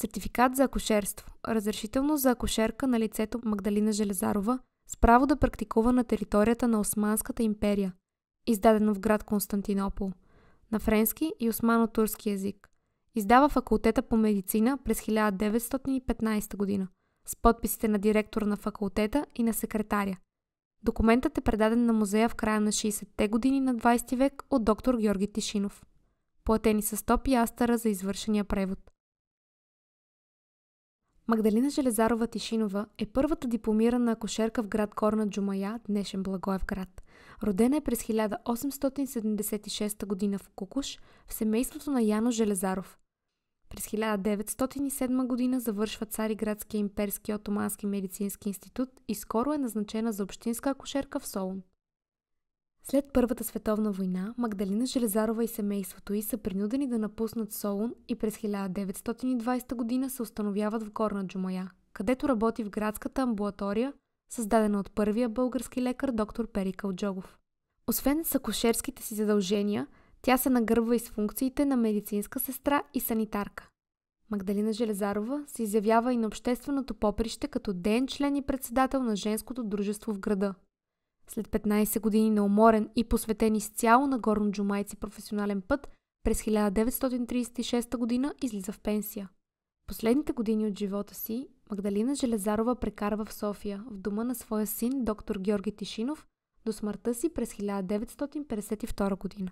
Сертификат за акушерство. Разрешително за акушерка на лицето Магдалина Железарова с право да практикува на територията на Османската империя. Издадено в град Константинопол. На френски и османо-турски език. Издава факултета по медицина през 1915 година. С подписите на директора на факултета и на секретаря. Документът е предаден на музея в края на 60-те години на 20 век от доктор Георги Тишинов. Платени са 100 пиастъра за извършения превод. Магдалина Железарова Тишинова е първата дипломирана акушерка в град Горна Джумая, днешен Благоевград. Родена е през 1876 година в Кукуш, в семейството на Яно Железаров. През 1907 година завършва Цариградския имперски отомански медицински институт и скоро е назначена за общинска акушерка в Солун. След Първата световна война, Магдалина Железарова и семейството й са принудени да напуснат Солун и през 1920 година се установяват в Горна Джумая, където работи в градската амбулатория, създадена от първия български лекар доктор Пери Калджогов. Освен с акушерските си задължения, тя се нагърбва и с функциите на медицинска сестра и санитарка. Магдалина Железарова се изявява и на общественото поприще като деен член и председател на женското дружество в града. След 15 години на уморен и посветен изцяло на горноджумайци професионален път, през 1936 година излиза в пенсия. Последните години от живота си Магдалина Железарова прекарва в София, в дома на своя син доктор Георги Тишинов, до смъртта си през 1952 година.